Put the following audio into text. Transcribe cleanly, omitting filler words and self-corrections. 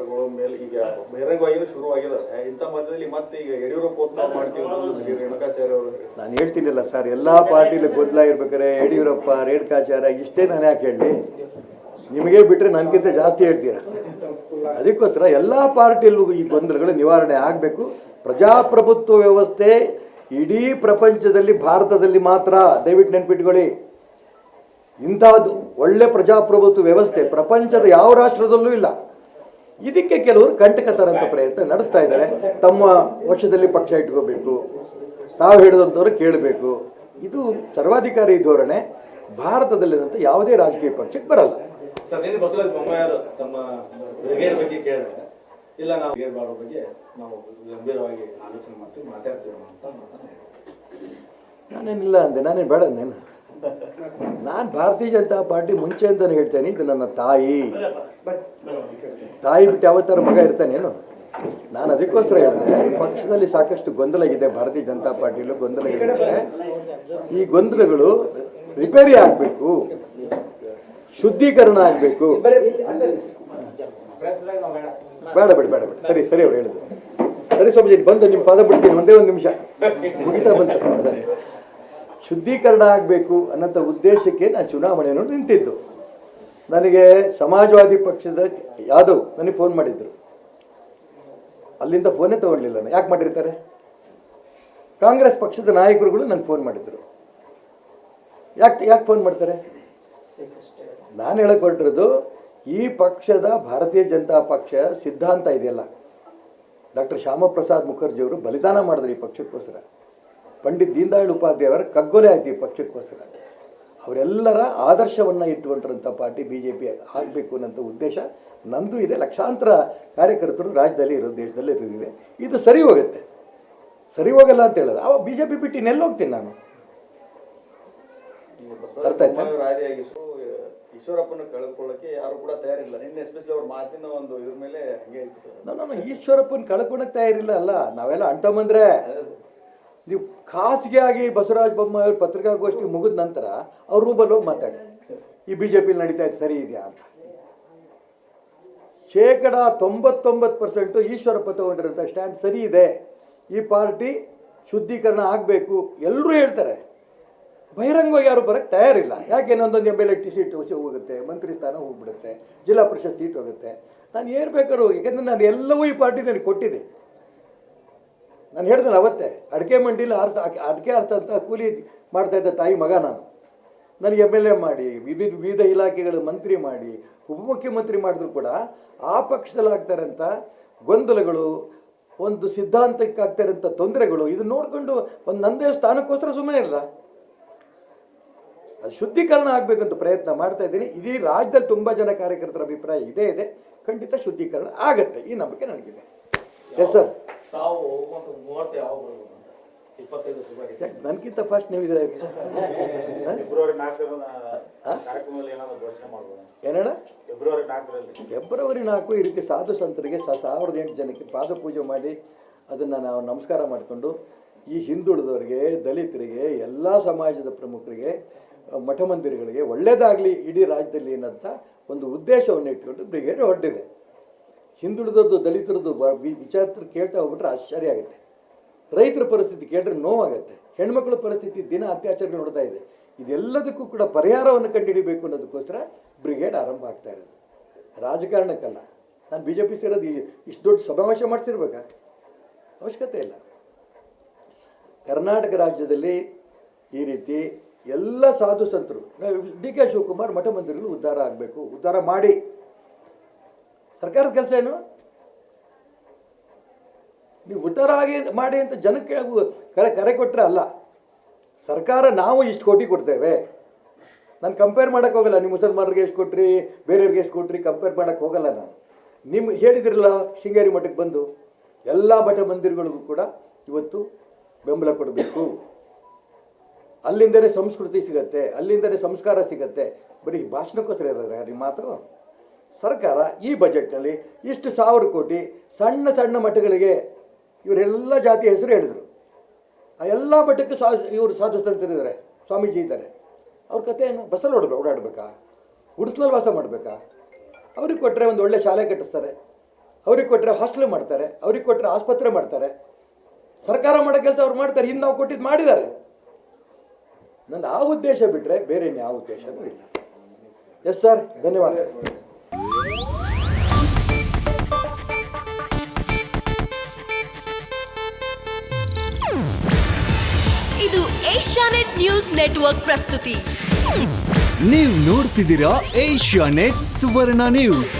ವಿಚಾರಗಳ ಮೇಲೆ ಈಗ ಬಹಿರಂಗವಾಗಿ ಶುರುವಾಗಿದ್ದಾರೆ. ಇಂಥ ಮಧ್ಯದಲ್ಲಿ ಮತ್ತೆ ಈಗ ಯಡಿಯೂರಪ್ಪ ಉತ್ಸವ ಮಾಡ್ತೀವಿ ರೇಣುಕಾಚಾರ್ಯ ಅವರು. ನಾನು ಹೇಳ್ತೀನಿಲ್ಲ ಸರ್, ಎಲ್ಲ ಪಾರ್ಟಿಲಿ ಗೊಂದಲ ಇರ್ಬೇಕಾರೆ ಯಡಿಯೂರಪ್ಪ ರೇಣುಕಾಚಾರ್ಯ ಇಷ್ಟೇ ನಾನು ಯಾಕೆ ಹೇಳಿ, ನಿಮಗೆ ಬಿಟ್ಟರೆ ನನಗಿಂತ ಜಾಸ್ತಿ ಹೇಳ್ತೀರಾ. ಅದಕ್ಕೋಸ್ಕರ ಎಲ್ಲ ಪಾರ್ಟಿಯಲ್ಲೂ ಈ ಗೊಂದಲಗಳು ನಿವಾರಣೆ ಆಗಬೇಕು. ಪ್ರಜಾಪ್ರಭುತ್ವ ವ್ಯವಸ್ಥೆ ಇಡೀ ಪ್ರಪಂಚದಲ್ಲಿ ಭಾರತದಲ್ಲಿ ಮಾತ್ರ, ದಯವಿಟ್ಟು ನೆನ್ಪಿಟ್ಕೊಳ್ಳಿ. ಇಂಥದ್ದು ಒಳ್ಳೆ ಪ್ರಜಾಪ್ರಭುತ್ವ ವ್ಯವಸ್ಥೆ ಪ್ರಪಂಚದ ಯಾವ ರಾಷ್ಟ್ರದಲ್ಲೂ ಇಲ್ಲ. ಇದಕ್ಕೆ ಕೆಲವರು ಕಂಟಕ ತರಂತ ಪ್ರಯತ್ನ ನಡೆಸ್ತಾ ಇದ್ದಾರೆ. ತಮ್ಮ ವಶದಲ್ಲಿ ಪಕ್ಷ ಇಟ್ಕೋಬೇಕು, ತಾವು ಹೇಳಿದಂಥವ್ರು ಕೇಳಬೇಕು. ಇದು ಸರ್ವಾಧಿಕಾರಿ ಧೋರಣೆ ಭಾರತದಲ್ಲಿರುವಂಥ ಯಾವುದೇ ರಾಜಕೀಯ ಪಕ್ಷಕ್ಕೆ ಬರಲ್ಲ. ಸರ್, ನೀನು ಬಸವರಾಜ ಬೊಮ್ಮಾಯಿ ತಮ್ಮ ಬ್ರಿಗೇಡ್ ಬಗ್ಗೆ ಕೇಳಿದ್ರೆ, ಇಲ್ಲ ನಾವು ಬ್ರಿಗೇಡ್ ಮಾಡೋ ಬಗ್ಗೆ ನಾವು ಗಂಭೀರವಾಗಿ ಆಲೋಚನೆ ಮಾಡ್ತೀವಿ, ಮಾತಾಡ್ತೀವಿ ಅಂತ ನಾನೇನಿಲ್ಲ ಅಂದೆ, ನಾನೇನು ಬೇಡ ಅಂದೇನು. ನಾನು ಭಾರತೀಯ ಜನತಾ ಪಾರ್ಟಿ ಮುಂಚೆ ಅಂತಲೇ ಹೇಳ್ತೇನೆ, ಇದು ನನ್ನ ತಾಯಿ ಬಿಟ್ಟು ಯಾವತ್ತಾರ ಮಗ ಇರ್ತಾನೇನು. ನಾನು ಅದಕ್ಕೋಸ್ಕರ ಹೇಳಿದೆ, ಪಕ್ಷದಲ್ಲಿ ಸಾಕಷ್ಟು ಗೊಂದಲ ಇದೆ, ಭಾರತೀಯ ಜನತಾ ಪಾರ್ಟಿಯಲ್ಲೂ ಗೊಂದಲ ಇದೆ. ಈ ಗೊಂದಲಗಳು ರಿಪೇರಿ ಆಗಬೇಕು, ಶುದ್ಧೀಕರಣ ಆಗಬೇಕು. ಬೇಡ ಸರಿ ಅವ್ರು ಹೇಳಿದ್ರು. ಸರಿ ಸ್ವಾಮೀಜಿ, ಬಂದು ನಿಮ್ಮ ಪಾದ ಬಿಡ್ತೀನಿ, ಒಂದೇ ಒಂದು ನಿಮಿಷ ಮುಗಿತಾ ಬಂತು. ಶುದ್ಧೀಕರಣ ಆಗಬೇಕು ಅನ್ನೋಂಥ ಉದ್ದೇಶಕ್ಕೆ ನಾನು ಚುನಾವಣೆಯನ್ನು ನಿಂತಿದ್ದು. ನನಗೆ ಸಮಾಜವಾದಿ ಪಕ್ಷದ ಯಾದವ್ ನನಗೆ ಫೋನ್ ಮಾಡಿದ್ರು. ಅಲ್ಲಿಂದ ಫೋನೇ ತೊಗೊಳ್ಲಿಲ್ಲ ನಾನು. ಯಾಕೆ ಮಾಡಿರ್ತಾರೆ? ಕಾಂಗ್ರೆಸ್ ಪಕ್ಷದ ನಾಯಕರುಗಳು ನನಗೆ ಫೋನ್ ಮಾಡಿದ್ರು. ಯಾಕೆ ಫೋನ್ ಮಾಡ್ತಾರೆ? ನಾನು ಹೇಳಕ್ಕೆ ಹೊರಟಿರೋದು, ಈ ಪಕ್ಷದ ಭಾರತೀಯ ಜನತಾ ಪಕ್ಷ ಸಿದ್ಧಾಂತ ಇದೆಯಲ್ಲ, ಡಾಕ್ಟರ್ ಶ್ಯಾಮಪ್ರಸಾದ್ ಮುಖರ್ಜಿಯವರು ಬಲಿದಾನ ಮಾಡಿದ್ರು ಈ ಪಕ್ಷಕ್ಕೋಸ್ಕರ. ಪಂಡಿತ್ ದೀನ್ ದಯಾಳ್ ಉಪಾಧ್ಯಾಯ ಅವರ ಕಗ್ಗೊಲೆ ಆಯ್ತು ಈ ಪಕ್ಷಕ್ಕೋಸ್ಕರ. ಅವರೆಲ್ಲರ ಆದರ್ಶವನ್ನು ಇಟ್ಟುಕೊಂಡಿರೋಂಥ ಪಾರ್ಟಿ BJP ಆಗಬೇಕು ಅನ್ನೋಂಥ ಉದ್ದೇಶ ನಂದು ಇದೆ. ಲಕ್ಷಾಂತರ ಕಾರ್ಯಕರ್ತರು ರಾಜ್ಯದಲ್ಲಿ ಇರೋ, ದೇಶದಲ್ಲಿ ಇರೋದಿದೆ. ಇದು ಸರಿ ಹೋಗುತ್ತೆ, ಸರಿ ಹೋಗಲ್ಲ ಅಂತ ಹೇಳಲ್ಲ. ಅವಾಗ BJP ಬಿಟ್ಟು ಇನ್ನೆಲ್ಲಿ ಹೋಗ್ತೀನಿ ನಾನು? ಅರ್ಥ ಆಯ್ತಾ? ಈಶ್ವರಪ್ಪನ ಕಳ್ಕೊಳ್ಳೋಕೆ ಯಾರು ಕೂಡ ತಯಾರಿಲ್ಲ. ನಿನ್ನೆ ಎಸ್ಪೆಷಲಿ ಅವ್ರ ಮಾತಿನ ಒಂದು ಇದ್ರ ಮೇಲೆ ಹಂಗೆ ಇತ್ತು ಸರ್. ನಾನು ಈಶ್ವರಪ್ಪನ ಕಳ್ಕೊಳಕ್ಕೆ ತಯಾರಿಲ್ಲ ಅಲ್ಲ, ನಾವೆಲ್ಲ ಅಂಟಮಂದ್ರೆ. ನೀವು ಖಾಸಗಿಯಾಗಿ ಬಸವರಾಜ ಬೊಮ್ಮಾಯಿ ಅವ್ರ ಪತ್ರಿಕಾಗೋಷ್ಠಿ ಮುಗಿದ ನಂತರ ಅವ್ರ ರೂಮಲ್ಲಿ ಹೋಗಿ ಮಾತಾಡಿ, ಈ BJP ನಡೀತಾ ಇತ್ತು ಸರಿ ಇದೆಯಾ ಅಂತ. 99% ಈಶ್ವರಪ್ಪ ತಗೊಂಡಿರೋಂಥ ಸ್ಟ್ಯಾಂಡ್ ಸರಿ ಇದೆ. ಈ ಪಾರ್ಟಿ ಶುದ್ಧೀಕರಣ ಆಗಬೇಕು ಎಲ್ಲರೂ ಹೇಳ್ತಾರೆ. ಬಹಿರಂಗವಾಗಿ ಯಾರು ಬರೋಕ್ಕೆ ತಯಾರಿಲ್ಲ. ಯಾಕೆ ಒಂದೊಂದು MLA ಸೀಟ್ ಹೋಗುತ್ತೆ, ಮಂತ್ರಿ ಸ್ಥಾನ ಹೋಗ್ಬಿಡುತ್ತೆ, ಜಿಲ್ಲಾ ಪರಿಷತ್ ಸೀಟ್ ಹೋಗುತ್ತೆ. ನಾನು ಏನು ಬೇಕಾದ್ರೂ, ಯಾಕೆಂದರೆ ನಾನು ಎಲ್ಲವೂ ಈ ಪಾರ್ಟಿ ನನಗೆ ಕೊಟ್ಟಿದೆ. ನಾನು ಹೇಳಿದ್ರೆ ಅವತ್ತೇ, ಅಡಿಕೆ ಮಂಡಿಲಿ ಅಡಿಕೆ ಅಂತ ಕೂಲಿ ಮಾಡ್ತಾಯಿದ್ದ ತಾಯಿ ಮಗ ನಾನು. ನನಗೆ MLA ಮಾಡಿ, ವಿವಿಧ ಇಲಾಖೆಗಳು ಮಂತ್ರಿ ಮಾಡಿ, ಉಪಮುಖ್ಯಮಂತ್ರಿ ಮಾಡಿದ್ರು ಕೂಡ ಆ ಪಕ್ಷದಲ್ಲಿ ಆಗ್ತಾರಂಥ ಗೊಂದಲಗಳು, ಒಂದು ಸಿದ್ಧಾಂತಕ್ಕೆ ಆಗ್ತಾರಂಥ ತೊಂದರೆಗಳು, ಇದು ನೋಡಿಕೊಂಡು ಒಂದು ನಂದೇ ಸ್ಥಾನಕ್ಕೋಸ್ಕರ ಸುಮ್ಮನೆ ಇಲ್ಲ. ಅದು ಶುದ್ಧೀಕರಣ ಆಗಬೇಕಂತ ಪ್ರಯತ್ನ ಮಾಡ್ತಾ ಇದ್ದೀನಿ. ಇಡೀ ರಾಜ್ಯದಲ್ಲಿ ತುಂಬ ಜನ ಕಾರ್ಯಕರ್ತರ ಅಭಿಪ್ರಾಯ ಇದೆ. ಖಂಡಿತ ಶುದ್ಧೀಕರಣ ಆಗತ್ತೆ, ಈ ನಂಬಿಕೆ ನನಗಿದೆ. Yes sir. ನನಗಿಂತ ಫಸ್ಟ್ ನೀವಿದ್ರೆ ಏನಣ್ಣ? ಫೆಬ್ರವರಿ 4 ಈ ರೀತಿ ಸಾಧು ಸಂತರಿಗೆ 1008 ಜನಕ್ಕೆ ಪಾದ ಪೂಜೆ ಮಾಡಿ ಅದನ್ನು ನಾವು ನಮಸ್ಕಾರ ಮಾಡಿಕೊಂಡು, ಈ ಹಿಂದುಳಿದವರಿಗೆ, ದಲಿತರಿಗೆ, ಎಲ್ಲ ಸಮಾಜದ ಪ್ರಮುಖರಿಗೆ, ಮಠ ಮಂದಿರಗಳಿಗೆ ಒಳ್ಳೆಯದಾಗಲಿ ಇಡೀ ರಾಜ್ಯದಲ್ಲಿ ಏನಂತ ಒಂದು ಉದ್ದೇಶವನ್ನು ಇಟ್ಕೊಂಡು ಬ್ರಿಗೇಡ್ ಹೊರಟಿದೆ. ಹಿಂದುಳಿದದ್ದು, ದಲಿತರದ್ದು ವಿಚಾರ ಕೇಳ್ತಾ ಹೋಗ್ಬಿಟ್ರೆ ಆಶ್ಚರ್ಯ ಆಗುತ್ತೆ. ರೈತರ ಪರಿಸ್ಥಿತಿ ಕೇಳಿದ್ರೆ ನೋವಾಗುತ್ತೆ. ಹೆಣ್ಮಕ್ಳ ಪರಿಸ್ಥಿತಿ ದಿನ ಅತ್ಯಾಚಾರಗಳು ನೋಡ್ತಾ ಇದೆ. ಇದೆಲ್ಲದಕ್ಕೂ ಕೂಡ ಪರಿಹಾರವನ್ನು ಕಂಡುಹಿಡಿಬೇಕು ಅನ್ನೋದಕ್ಕೋಸ್ಕರ ಬ್ರಿಗೇಡ್ ಆರಂಭ ಆಗ್ತಾ ಇರೋದು. ರಾಜಕಾರಣಕ್ಕಲ್ಲ. ನಾನು BJP ಸೇರೋದು ಇಷ್ಟು ದೊಡ್ಡ ಸಮಾವೇಶ ಮಾಡಿಸಿರ್ಬೇಕಾ? ಅವಶ್ಯಕತೆ ಇಲ್ಲ. ಕರ್ನಾಟಕ ರಾಜ್ಯದಲ್ಲಿ ಈ ರೀತಿ ಎಲ್ಲ ಸಾಧು ಸಂತರು, DK ಶಿವಕುಮಾರ್ ಮಠ ಮಂದಿರಗಳು ಉದ್ಧಾರ ಆಗಬೇಕು, ಉದ್ಧಾರ ಮಾಡಿ. ಸರ್ಕಾರದ ಕೆಲಸ ಏನು? ನೀವು ಉದ್ಧಾರ ಮಾಡಿ ಅಂತ ಜನಕ್ಕೆ ಕರೆ ಕೊಟ್ಟರೆ ಅಲ್ಲ. ಸರ್ಕಾರ ನಾವು ಇಷ್ಟು ಕೋಟಿ ಕೊಡ್ತೇವೆ, ನಾನು ಕಂಪೇರ್ ಮಾಡೋಕ್ಕೆ ಹೋಗಲ್ಲ. ನೀವು ಮುಸಲ್ಮಾನರಿಗೆ ಎಷ್ಟು ಕೊಟ್ರಿ, ಬೇರೆಯವ್ರಿಗೆ ಎಷ್ಟು ಕೊಟ್ರಿ, ಕಂಪೇರ್ ಮಾಡೋಕ್ಕೆ ಹೋಗಲ್ಲ ನಾನು. ನಿಮ್ಮ ಹೇಳಿದ್ರಲ್ಲ ಶೃಂಗೇರಿ ಮಠಕ್ಕೆ ಬಂದು, ಎಲ್ಲ ಮಠ ಮಂದಿರಗಳಿಗೂ ಕೂಡ ಇವತ್ತು ಬೆಂಬಲ ಕೊಡಬೇಕು. ಅಲ್ಲಿಂದಲೇ ಸಂಸ್ಕೃತಿ ಸಿಗತ್ತೆ, ಅಲ್ಲಿಂದಲೇ ಸಂಸ್ಕಾರ ಸಿಗತ್ತೆ. ಬರೀ ಭಾಷಣಕ್ಕೋಸ್ಕರ ಇರೋದು ನಿಮ್ಮ ಮಾತು? ಸರ್ಕಾರ ಈ ಬಜೆಟ್ನಲ್ಲಿ ಇಷ್ಟು 1000 ಕೋಟಿ ಸಣ್ಣ ಸಣ್ಣ ಮಠಗಳಿಗೆ, ಇವರೆಲ್ಲ ಜಾತಿಯ ಹೆಸರು ಹೇಳಿದರು. ಆ ಎಲ್ಲ ಮಠಕ್ಕೆ ಇವರು ಸಾಧು ಸಂತರಿದ್ದಾರೆ, ಸ್ವಾಮೀಜಿ ಇದ್ದಾರೆ. ಅವ್ರ ಕಥೆ ಏನು? ಬಸ್ಸಲ್ಲಿ ಓಡಾಡಬೇಕಾ? ಗುಡಿಸ್ಲಲ್ಲಿ ವಾಸ ಮಾಡಬೇಕಾ? ಅವ್ರಿಗೆ ಕೊಟ್ಟರೆ ಒಂದು ಒಳ್ಳೆ ಶಾಲೆ ಕಟ್ಟಿಸ್ತಾರೆ, ಅವ್ರಿಗೆ ಕೊಟ್ಟರೆ ಹಾಸ್ಟೆಲ್ ಮಾಡ್ತಾರೆ, ಅವ್ರಿಗೆ ಕೊಟ್ಟರೆ ಆಸ್ಪತ್ರೆ ಮಾಡ್ತಾರೆ, ಸರ್ಕಾರ ಮಾಡೋ ಕೆಲಸ ಅವ್ರು ಮಾಡ್ತಾರೆ. ಹಿಂದೆ ನಾವು ಕೊಟ್ಟಿದ್ದು ಮಾಡಿದ್ದಾರೆ. ನನ್ನ ಆ ಉದ್ದೇಶ ಬಿಟ್ಟರೆ ಬೇರೆ ಯಾವ ಉದ್ದೇಶನೂ ಇಲ್ಲ. ಎಸ್ ಸರ್, ಧನ್ಯವಾದ. ಇದು ಏಷ್ಯಾನೆಟ್ ನ್ಯೂಸ್ ನೆಟ್ವರ್ಕ್ ಪ್ರಸ್ತುತಿ. ನೀವು ನೋಡ್ತಿದ್ದೀರಾ ಏಷ್ಯಾನೆಟ್ ಸುವರ್ಣ ನ್ಯೂಸ್.